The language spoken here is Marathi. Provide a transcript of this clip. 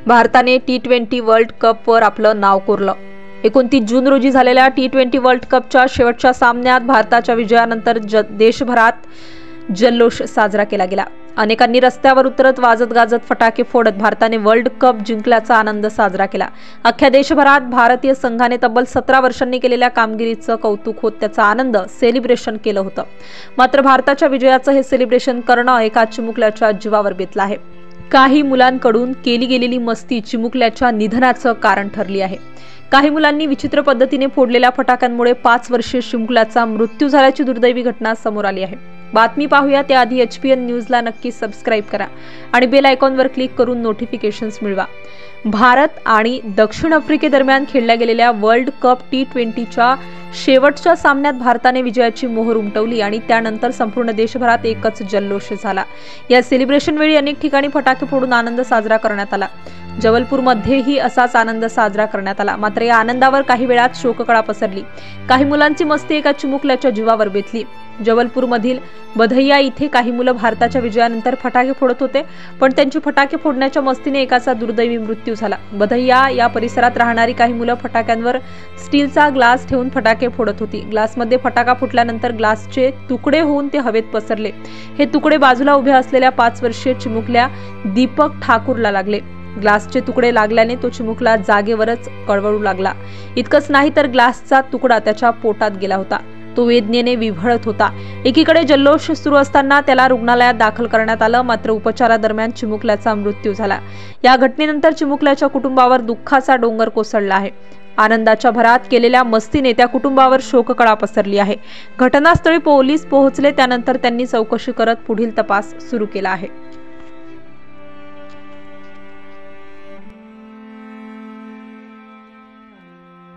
भारताने T20 वर्ल्ड कपवर आपलं नाव कोरलं। 29 जून रोजी झालेल्या T20 वर्ल्ड कपच्या शेवटच्या सामन्यात भारताच्या विजयानंतर देशभरात जल्लोष साजरा केला गेला। अनेकांनी रस्त्यावर उतरत वाजत गाजत फटाके फोडत भारताने वर्ल्ड कप जिंकल्याचा आनंद साजरा केला। अख्ख्या देशभरात भारतीय संघाने तब्बल 17 वर्षांनी केलेल्या कामगिरीचं कौतुक होत त्याचा आनंद सेलिब्रेशन केलं होतं। मात्र भारताच्या विजयाचं हे सेलिब्रेशन करणं एका चिमुकल्याच्या जीवावर बेतलं आहे। काही मुलांकडून केली गेलेली मस्ती चिमुकल्याच्या निधनाचं कारण ठरली आहे। काही मुलांनी विचित्र पद्धतीने फोडलेल्या फटाक्यांमुळे 5 वर्षीय चिमुकल्याचा मृत्यू झाल्याची दुर्दैवी घटना समोर आली आहे। बातमी पाहूया त्याआधी HPN न्यूजला नक्की सबस्क्राइब करा आणि बेल आयकॉनवर क्लिक करून नोटिफिकेशन्स मिळवा। भारत आणि दक्षिण आफ्रिकेदरम्यान खेळल्या गेलेल्या वर्ल्ड कप T20च्या शेवटच्या सामन्यात भारताने विजयाची मोहर उमटवली आणि त्यानंतर संपूर्ण देशभरात एकच जल्लोष झाला। या सेलिब्रेशन वेळी अनेक ठिकाणी फटाके फोडून आनंद साजरा करण्यात आला। जबलपूरमध्येही असाच आनंद साजरा करण्यात आला। मात्र या आनंदावर काही वेळात शोककळा पसरली। काही मुलांची मस्ती एका चिमुकल्याच्या जीवावर बेतली। जबलपूरमधील बधैया इथे काही मुलं भारताच्या विजयानंतर फटाके फोडत होते, पण त्यांची फटाके फोडण्याच्या मस्तीने एकाचा दुर्दैवी मृत्यू झाला। बधैया या परिसरात राहणारी काही मुलं फटाक्यांवर स्टीलचा ग्लास ठेवून फटाके फोडत होती। ग्लासमध्ये फटाका फुटल्यानंतर ग्लासचे तुकडे होऊन ते हवेत पसरले। हे तुकडे बाजूला उभ्या असलेल्या 5 वर्षीय चिमुकल्या दीपक ठाकूरला लागले। ग्लासचे तुकडे लागल्याने तो चिमुकला जागेवरच कळवळू लागला। इतकंच नाही तर ग्लासचा तुकडा त्याच्या पोटात गेला होता। तो वेदनेने विव्हळत होता। एकीकडे जल्लोष सुरू असताना त्याला रुग्णालयात दाखल करण्यात आलं, मात्र उपचारादरम्यान चिमुकल्याचा मृत्यू झाला। या घटनेनंतर चिमुकल्याच्या कुटुंबावर दुःखाचा डोंगर कोसळला आहे। आनंदाच्या भरात केलेल्या मस्तीने त्या कुटुंबावर शोककळा पसरली आहे। घटनास्थळी पोलीस पोहोचले, त्यानंतर त्यांनी चौकशी करत पुढील तपास सुरू केला आहे।